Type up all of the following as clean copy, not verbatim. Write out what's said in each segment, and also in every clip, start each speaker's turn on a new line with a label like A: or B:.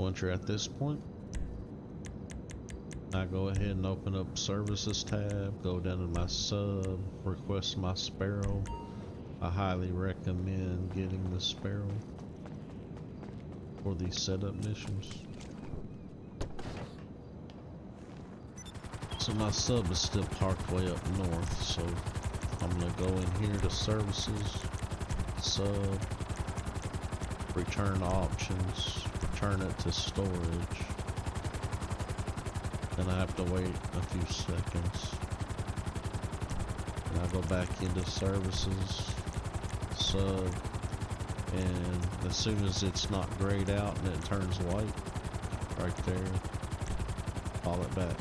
A: once you're at this point, I go ahead and open up Services tab, go down to my sub, request my Sparrow. I highly recommend getting the Sparrow for these setup missions. So my sub is still parked way up north, so I'm gonna go in here to Services, Sub, return options, return it to storage. Then I have to wait a few seconds. And I go back into Services, Sub, and as soon as it's not grayed out and it turns white, right there, call it back.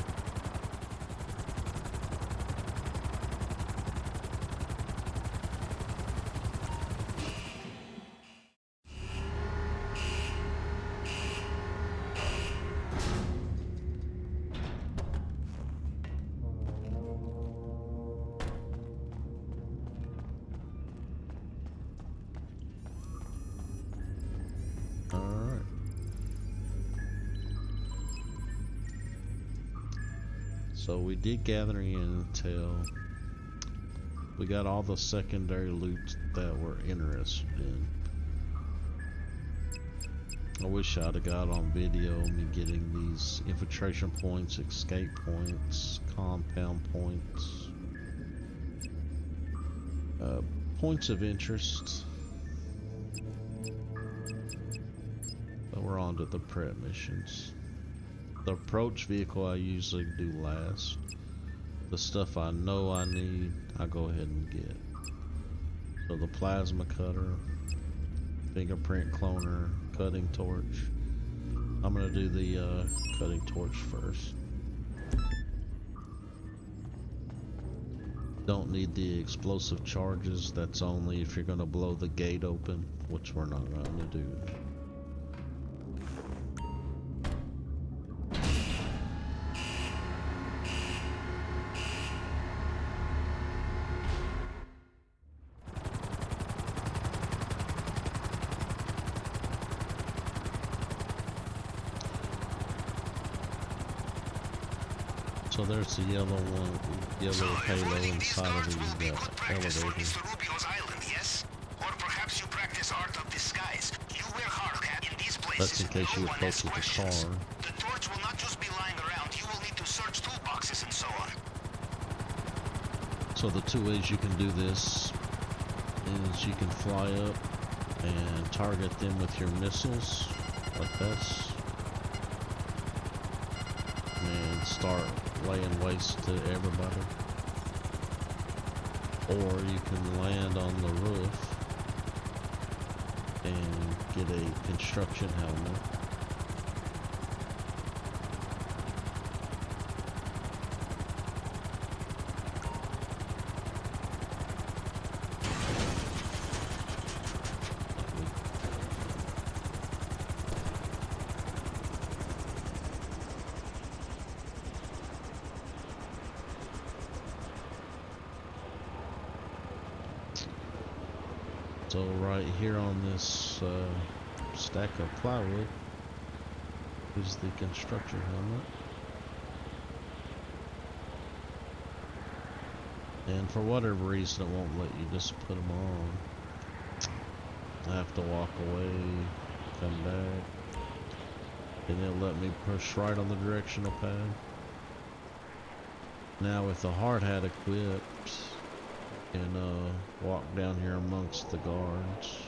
A: Alright. So we did gather intel. We got all the secondary loot that we're interested in. I wish I'd have got on video me getting these infiltration points, escape points, compound points, points of interest. But we're on to the prep missions. The approach vehicle I usually do last. The stuff I know I need, I go ahead and get. So the plasma cutter, fingerprint cloner, cutting torch. I'm gonna do the cutting torch first. Don't need the explosive charges, that's only if you're gonna blow the gate open, which we're not gonna do. So there's the yellow halo inside of the elevator.
B: Yes? Or perhaps you practice art of disguise. You wear hard hat in these places.
A: That's in case you
B: no
A: approach with the car.
B: The torch will not just be lying around. You will need to search toolboxes and so on.
A: So the two ways you can do this is you can fly up and target them with your missiles, like this, and start laying waste to everybody. Or you can land on the roof and get a construction helmet. So right here on this stack of plywood is the construction helmet. And for whatever reason it won't let you just put them on. I have to walk away, come back, and it'll let me push right on the directional pad. Now with the hard hat equipped, and walk down here amongst the guards.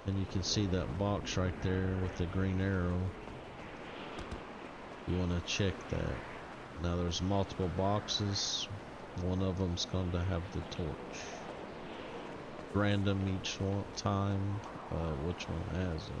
A: And you can see that box right there with the green arrow. You want to check that. Now there's multiple boxes. One of them's going to have the torch. Random each time, which one has it.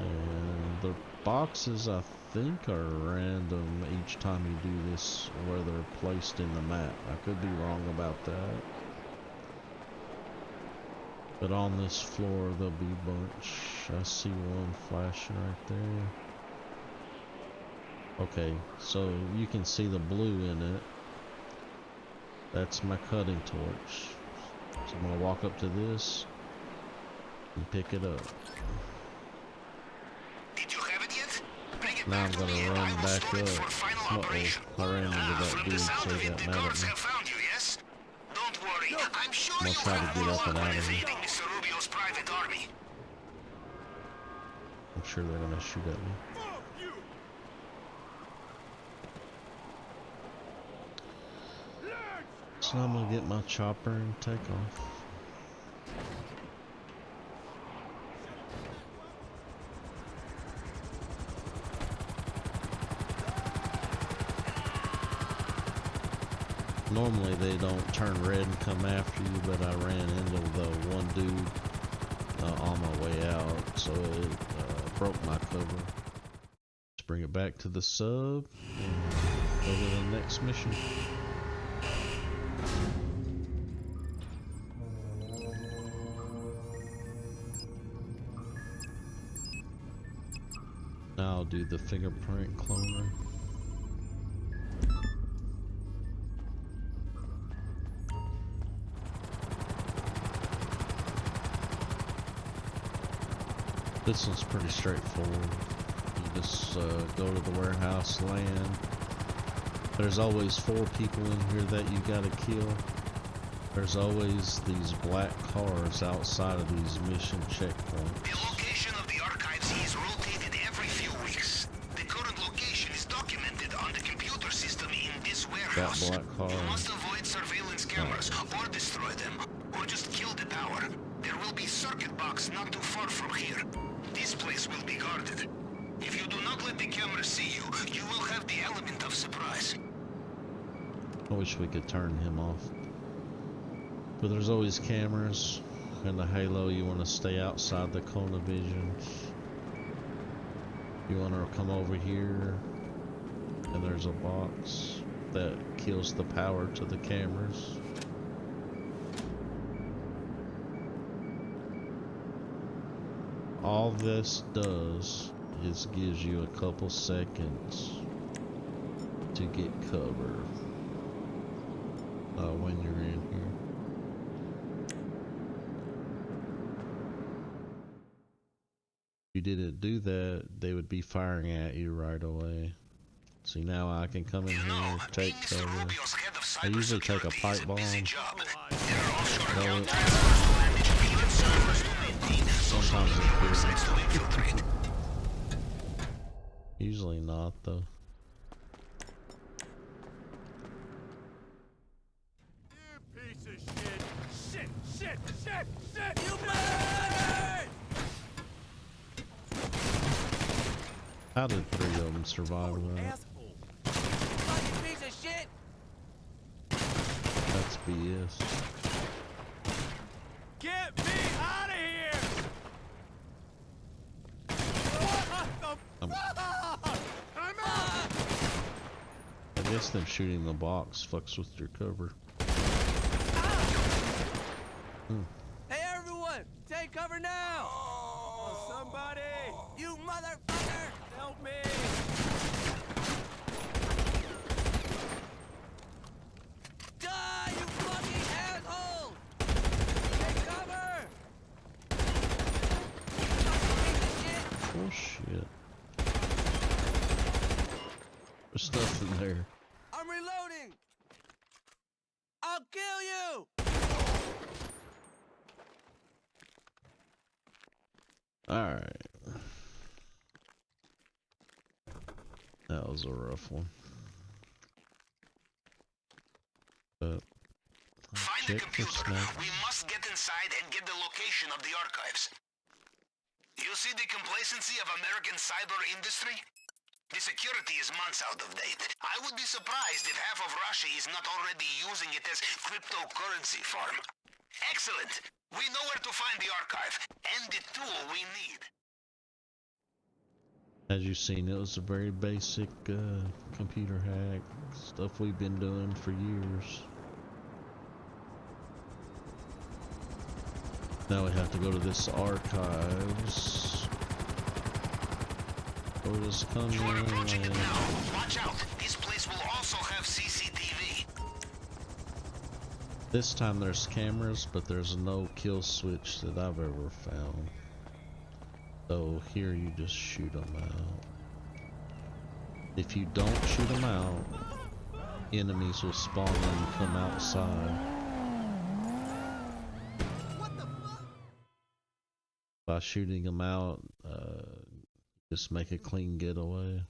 A: And the boxes, I think, are random each time you do this, where they're placed in the map. I could be wrong about that. But on this floor there'll be a bunch. I see one flashing right there. Okay, so you can see the blue in it. That's my cutting torch. So I'm gonna walk up to this and pick it up.
B: Did you have it yet? Bring it
A: Now
B: back
A: I'm
B: to
A: gonna
B: me and I
A: run
B: will
A: back
B: store it for
A: up.
B: final operation.
A: I ran into that
B: From
A: dude,
B: the sound
A: so
B: of
A: he
B: it,
A: got
B: the
A: mad at
B: guards
A: me.
B: have found you, yes? Don't worry. I'm sure
A: I'm gonna
B: you'll
A: try to
B: have
A: get
B: more
A: up
B: luck
A: and
B: when
A: out of here.
B: evading Mr. Rubio's private army.
A: I'm sure they're gonna shoot at me. So now I'm gonna get my chopper and take off. Normally they don't turn red and come after you, but I ran into the one dude on my way out, so it broke my cover. Let's bring it back to the sub and go to the next mission. Now I'll do the fingerprint cloner. This one's pretty straightforward. You just go to the warehouse, land. There's always 4 people in here that you gotta kill. There's always these black cars outside of these mission checkpoints.
B: The location of the archives is rotated every few weeks. The current location is documented on the computer system in this warehouse.
A: That black car.
B: You must avoid surveillance cameras or destroy them, or just kill the tower. There will be circuit box not too far from here. This place will be guarded. If you do not let the cameras see you, you will have the element of surprise.
A: I wish we could turn him off. But there's always cameras. In the Halo, you want to stay outside the cone of vision. You want to come over here, and there's a box that kills the power to the cameras. All this does is gives you a couple seconds to get cover when you're in here. If you didn't do that, they would be firing at you right away. See, now I can come in here, take cover. I usually take a pipe bomb. Sometimes it kills. Usually not, though.
C: You piece of shit! Shit! You murdered!
A: How did 3 of them survive that?
C: Asshole! Fucking piece of shit!
A: That's BS.
C: Get me out of here! What the fuck? I'm out!
A: I guess them shooting the box fucks with your cover.
C: Hey everyone! Take cover now! Oh, somebody! You motherfucker! Help me! Die, you fucking asshole! Take cover!
A: Oh shit. There's stuff in there.
C: I'm reloading! I'll kill you!
A: Alright. That was a rough one. But
B: Find the
A: check for
B: computer.
A: snacks.
B: We must get inside and get the location of the archives. You see the complacency of American cyber industry? The security is months out of date. I would be surprised if half of Russia is not already using it as cryptocurrency form. Excellent! We know where to find the archive, and the tool we need.
A: As you've seen, it was a very basic computer hack. Stuff we've been doing for years. Now we have to go to this archives. Or just come
B: You are
A: in
B: approaching it
A: and...
B: now. Watch out. This place will also have CCTV.
A: This time there's cameras, but there's no kill switch that I've ever found. So here you just shoot them out. If you don't shoot them out, enemies will spawn when you come outside. By shooting them out, just make a clean getaway.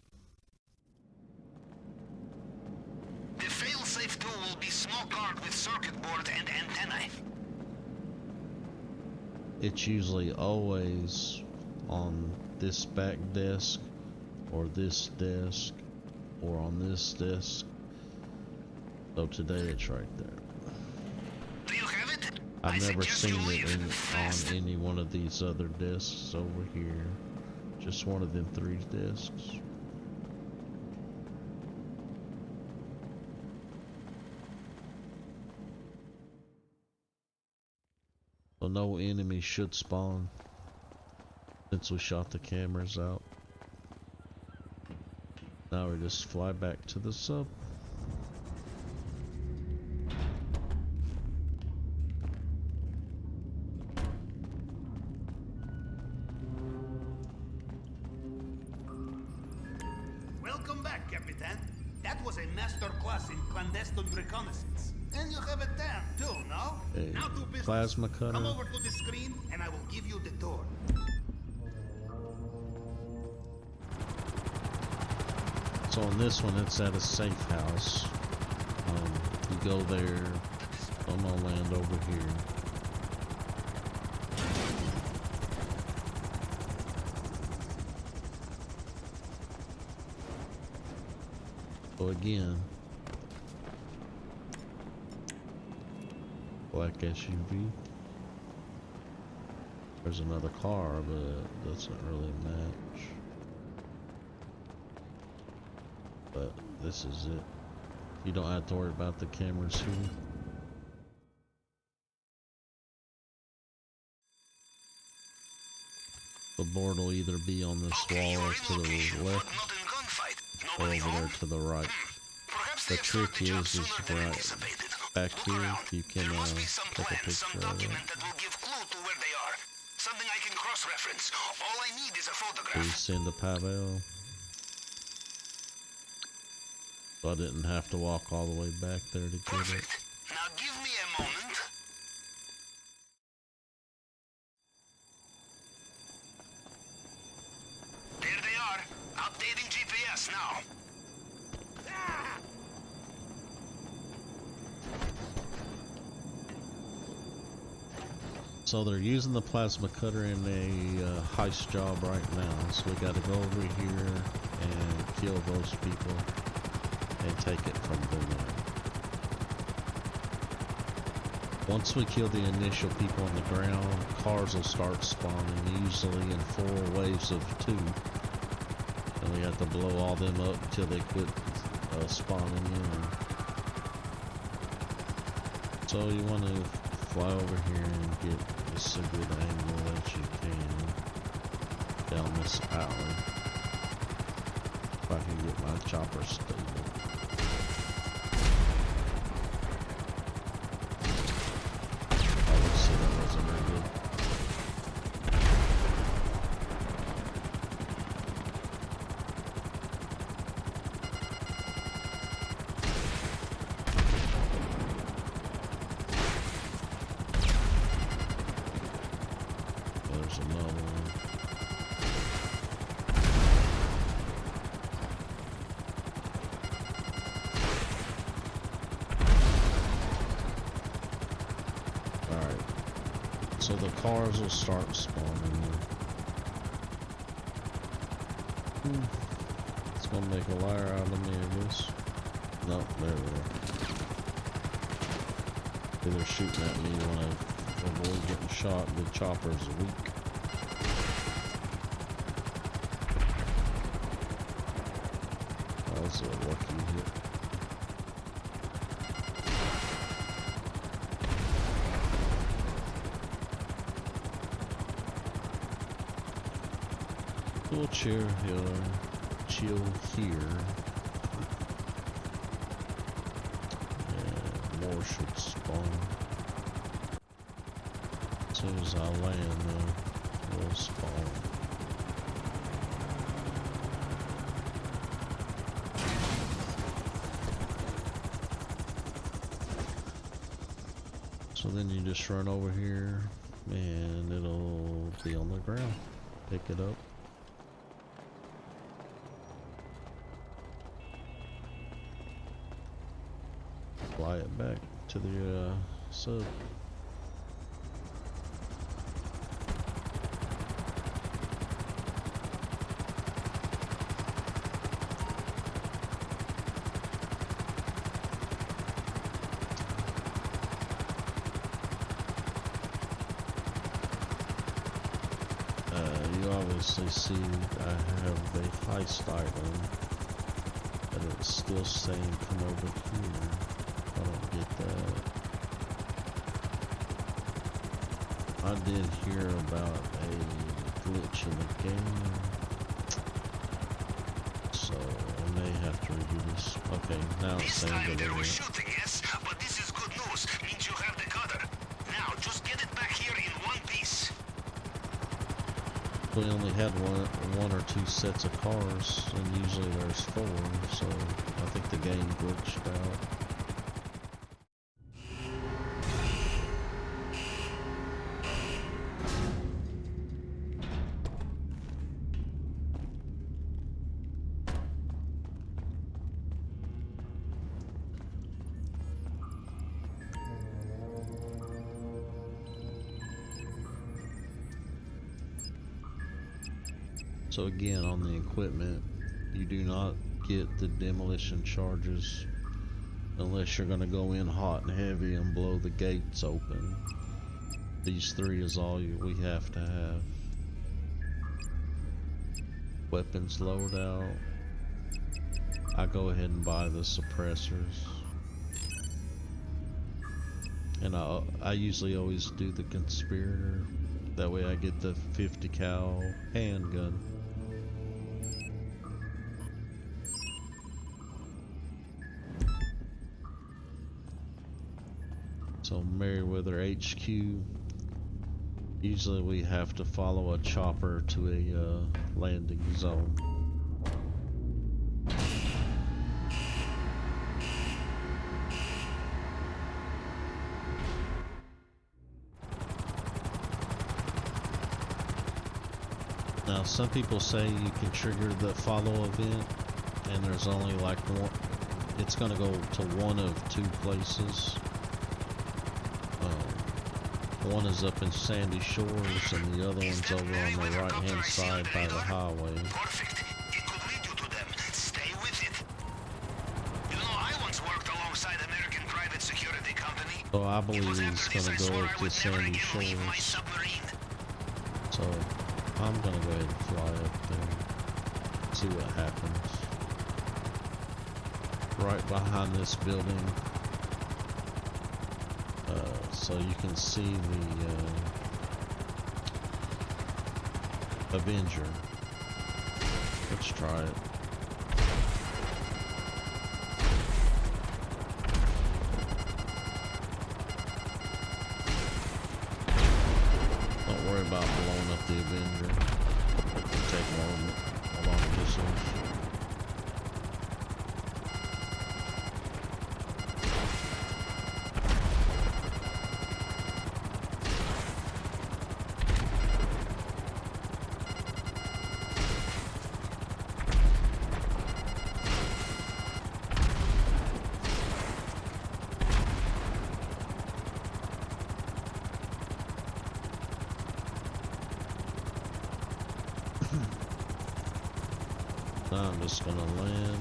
B: The fail-safe tool will be small card with circuit board and antennae.
A: It's usually always on this back desk, or this desk, or on this desk. So today it's right there.
B: Do you have it?
A: I've never seen
B: you
A: it
B: leave fast.
A: on any one of these other discs over here. Just one of them 3 discs. So no enemy should spawn since we shot the cameras out. Now we just fly back to the sub.
B: Welcome back, Capitan. That was a master class in clandestine reconnaissance. And you have a tan too, no?
A: A
B: Now do business.
A: plasma cutter.
B: Come over to the screen and I will give you the tour.
A: So on this one, it's at a safe house. You go there. I'm gonna land over here. So again, black SUV. There's another car, but it doesn't really match. But this is it. You don't have to worry about the cameras here. The board will either be on this wall to the left or over there to the right. The trick is right back here, you can take a picture of it.
B: Something I can cross-reference. All I need is a photograph.
A: Please send a Pavel. So I didn't have to walk all the way back there to get it.
B: Perfect. Now give me a moment. There they are. Updating GPS now.
A: So they're using the plasma cutter in a heist job right now. So we got to go over here and kill those people and take it from them. Once we kill the initial people on the ground, cars will start spawning, usually in 4 waves of 2. And we have to blow all them up until they quit spawning in. So you want to fly over here and get just a good angle that you can down this alley. If I can get my chopper stable. Obviously that wasn't very good. There's another one. Alright. So the cars will start spawning. It's gonna make a liar out of me, I guess. No, there we are. They're shooting at me when I avoid getting shot. The chopper's weak. That was a lucky hit. We'll chill here. Chill here. And more should spawn. As soon as I land, we'll spawn. So then you just run over here and it'll be on the ground. Pick it up. Fly it back to the sub. You obviously see I have a heist item, but it's still saying come over here. I don't get that. I did hear about a glitch in the game, so I may have to redo this. Okay, now it's saying
B: This time there
A: deliver
B: was
A: it.
B: shooting, yes, but this is good news. Means you have the cutter. Now just get it back here in one piece.
A: We only had one or two sets of cars, and usually there's four, so I think the game glitched out. So again, on the equipment, you do not get the demolition charges unless you're going to go in hot and heavy and blow the gates open. These three is all we have to have. Weapons loadout. I go ahead and buy the suppressors. And I usually always do the conspirator. That way I get the 50 cal handgun. So Merriweather HQ, usually we have to follow a chopper to a landing zone. Now some people say you can trigger the follow event, and there's only like one, it's gonna go to one of two places. One is up in Sandy Shores, and the other one's over on the right hand side by the highway.
B: Perfect. It could lead you to them. Stay with it. You know, I once worked alongside American private security company.
A: So I believe
B: It was
A: he's
B: after this
A: gonna
B: I swore
A: go
B: I
A: up to
B: would never
A: Sandy
B: again leave my
A: Shores.
B: submarine.
A: So I'm gonna go ahead and fly up there, see what happens. Right behind this building, so you can see the Avenger. Let's try it. Don't worry about blowing up the Avenger. It can take a long distance. Now I'm just gonna land.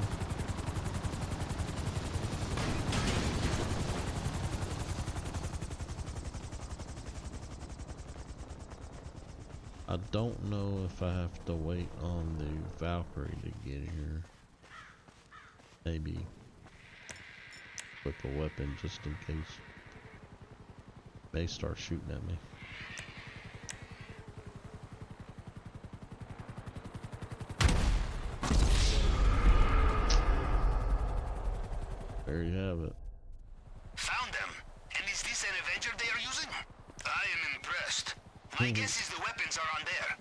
A: I don't know if I have to wait on the Valkyrie to get here. Maybe equip a weapon just in case. May start shooting at me. There you have it.
B: Found them. And is this an Avenger they are using? I am impressed. My guess is the weapons are on there.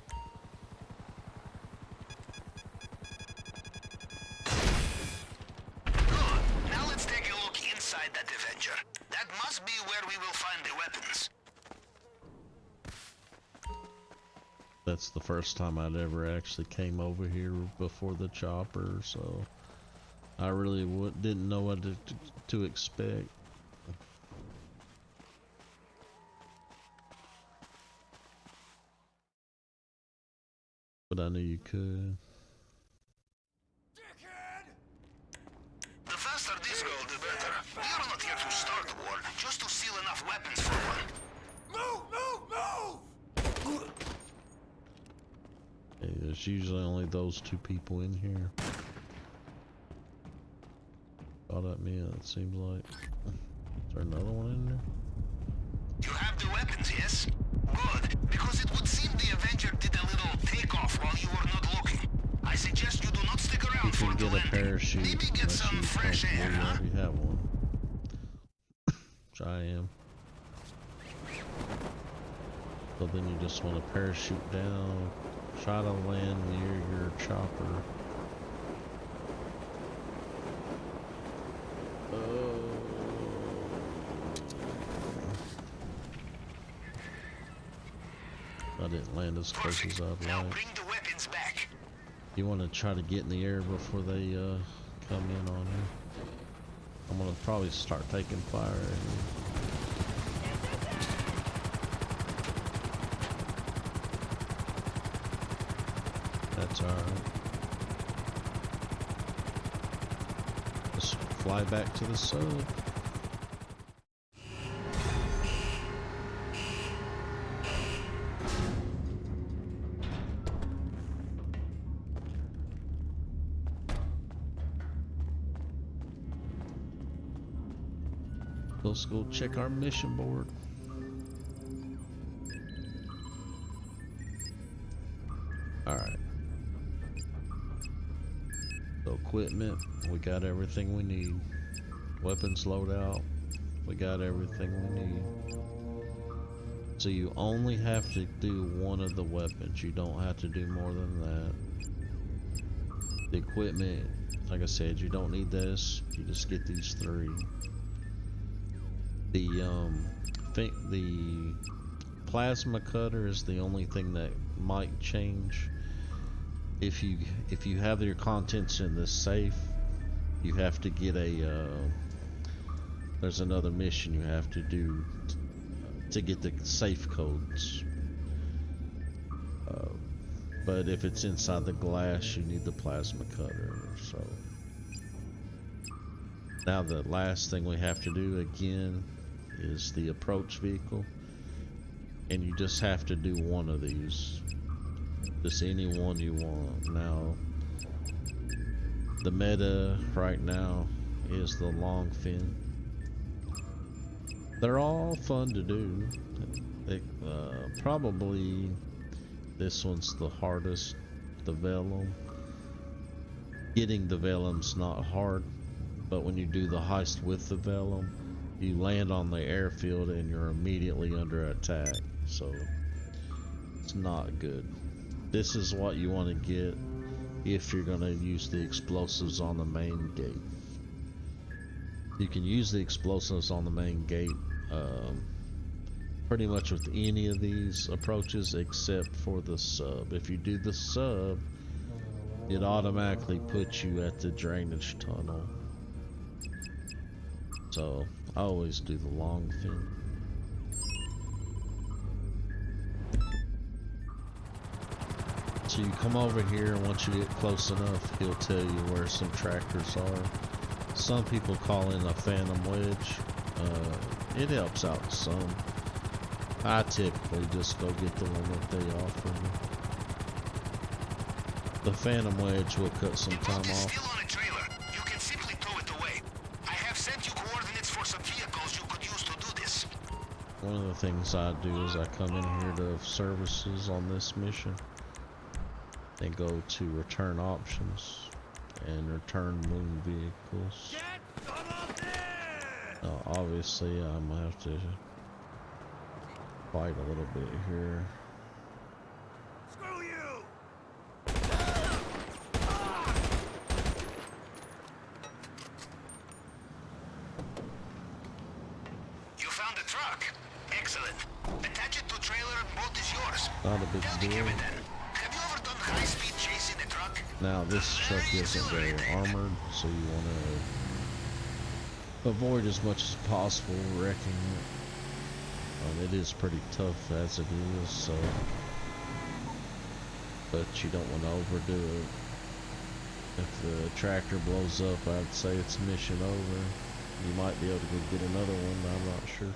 B: Good. Now let's take a look inside that Avenger. That must be where we will find the weapons.
A: That's the first time I'd ever actually came over here before the chopper, so I really didn't know what to expect. But I knew you could.
B: The faster this goes, the better. We are not here to start a war, just to steal enough weapons for one.
C: Move!
A: Hey, there's usually only those two people in here. Shot at me, it seems like. Is there another one in there?
B: You have the weapons, yes? Good, because it would seem the Avenger did a little takeoff while you were not looking. I suggest you do not stick
A: You
B: around for
A: can
B: the
A: get a
B: landing.
A: parachute
B: Maybe get
A: unless
B: some
A: you
B: fresh air, huh?
A: already have one. Which I am. So then you just want to parachute down, try to land near your chopper. I didn't land as close as I'd
B: Now
A: like.
B: bring the weapons back.
A: You want to try to get in the air before they come in on you. I'm gonna probably start taking fire at you. That's alright. Just fly back to the sub. Let's go check our mission board. Alright. So equipment, we got everything we need. Weapons loadout, we got everything we need. So you only have to do one of the weapons. You don't have to do more than that. The equipment, like I said, you don't need this. You just get these three. The plasma cutter is the only thing that might change. If you have your contents in the safe, you have to get a there's another mission you have to do to get the safe codes. But if it's inside the glass, you need the plasma cutter. So now the last thing we have to do again is the approach vehicle, and you just have to do one of these, just any one you want. Now the meta right now is the long fin. They're all fun to do. Probably this one's the hardest, the Velum. Getting the Velum's not hard, but when you do the heist with the Velum, you land on the airfield and you're immediately under attack, so it's not good. This is what you want to get if you're going to use the explosives on the main gate. You can use the explosives on the main gate pretty much with any of these approaches except for the sub. If you do the sub, it automatically puts you at the drainage tunnel. So I always do the long fin. So you come over here, and once you get close enough, he'll tell you where some tractors are. Some people call in a phantom wedge. It helps out some. I typically just go get the one that they offer me. The phantom wedge will cut some time
B: The boat is
A: off.
B: still on a trailer. You can simply tow it away. I have sent you coordinates for some vehicles you could use to do this.
A: One of the things I do is I come in here to services on this mission and go to return options, and return moon vehicles.
C: Get some of this!
A: Obviously, I'm gonna have to fight a little bit here.
C: Screw you!
B: You found the truck. Excellent. Attach it to trailer, boat is yours.
A: Not a big
B: Tell the
A: deal.
B: captain, have you ever done high-speed chase in the truck?
A: Now this truck isn't very armored, so you want to avoid as much as possible wrecking it. It is pretty tough as it is, so, but you don't want to overdo it. If the tractor blows up, I'd say it's mission over. You might be able to go get another one, but I'm not sure.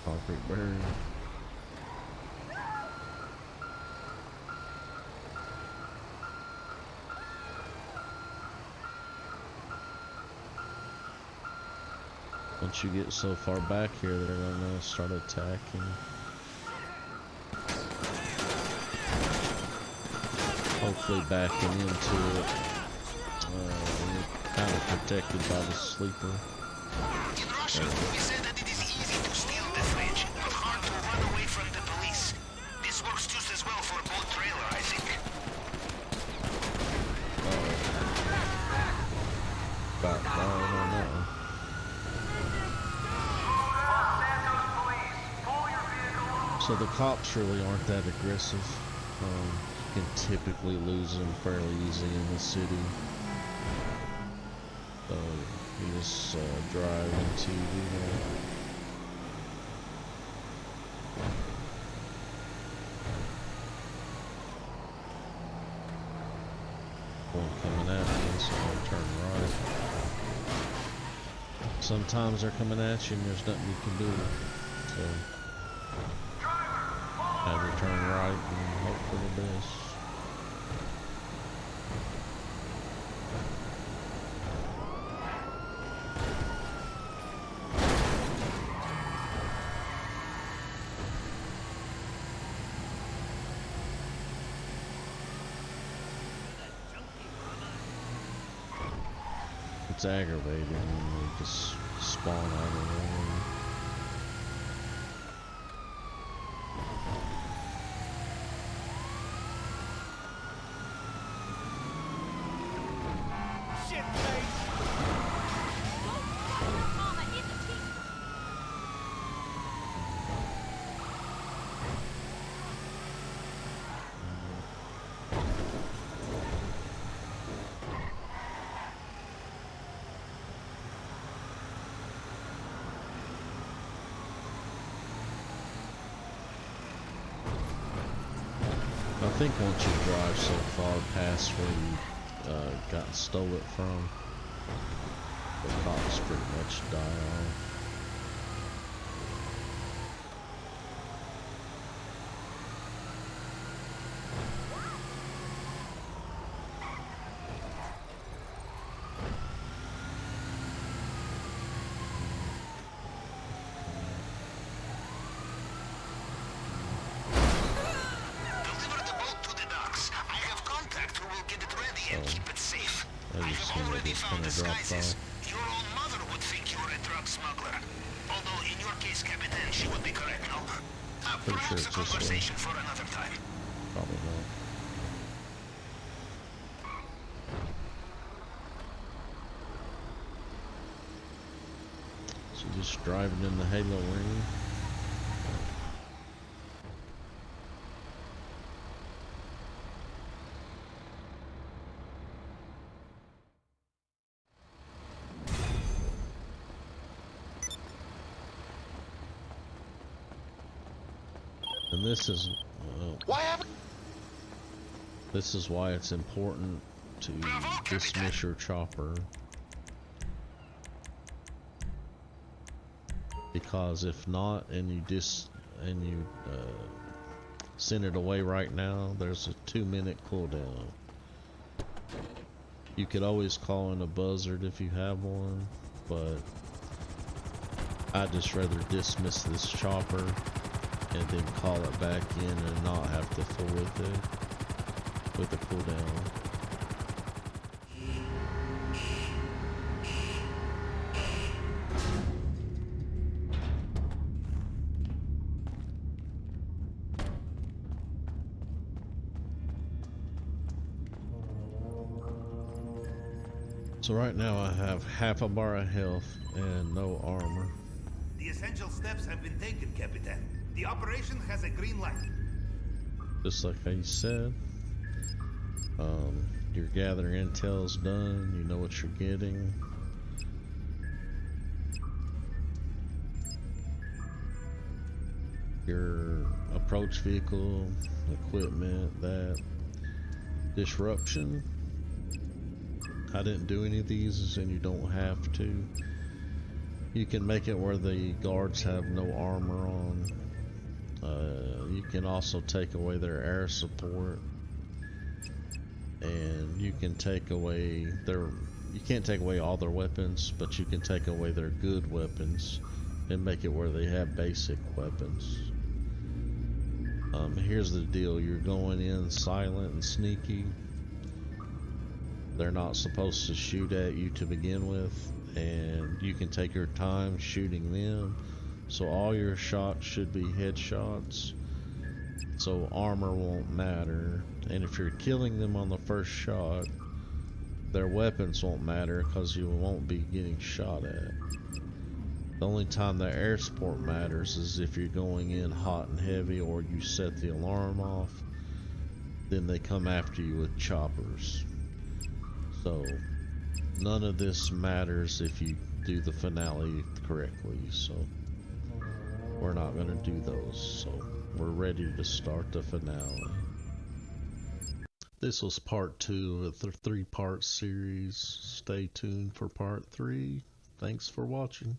A: Concrete barrier. Once you get so far back here, they're gonna start attacking. Hopefully backing into it. You're kind of protected by the sleeper.
B: In Russia, we say that it is easy to steal the fridge, but hard to run away from the police. This works just as well for boat trailer, I think.
A: About dying on that one. So the cops really aren't that aggressive. You can typically lose them fairly easy in the city. So you just drive into one coming at me, so I'll turn right. Sometimes they're coming at you and there's nothing you can do. So have to turn right and hope for the best. It's aggravating when they just spawn out of nowhere. I think once you drive so far past where you got stole it from, the cops pretty much die off.
B: Disguises. Your own mother would think you were a drug smuggler. Although in your case, Captain, she would be correct, no? Perhaps a conversation for another time.
A: Probably not. So just driving in the Halo ring. And this is this is why it's important to dismiss your chopper, because if not, and you send it away right now, there's a 2-minute cooldown. You could always call in a buzzard if you have one, but I'd just rather dismiss this chopper and then call it back in and not have to fool with the cooldown. So right now I have half a bar of health and no armor.
C: The essential steps have been taken, Capitan. The operation has a green light.
A: Just like I said. Your gathering intel's done, you know what you're getting. Your approach vehicle, equipment, that disruption. I didn't do any of these and you don't have to. You can make it where the guards have no armor on. You can also take away their air support. And you can take away you can't take away all their weapons, but you can take away their good weapons and make it where they have basic weapons. Here's the deal, you're going in silent and sneaky. They're not supposed to shoot at you to begin with, and you can take your time shooting them, so all your shots should be headshots, so armor won't matter. And if you're killing them on the first shot, their weapons won't matter because you won't be getting shot at. The only time the air support matters is if you're going in hot and heavy or you set the alarm off, then they come after you with choppers. So none of this matters if you do the finale correctly, so we're not going to do those. So we're ready to start the finale. This was part 2 of the 3-part series. Stay tuned for part 3. Thanks for watching.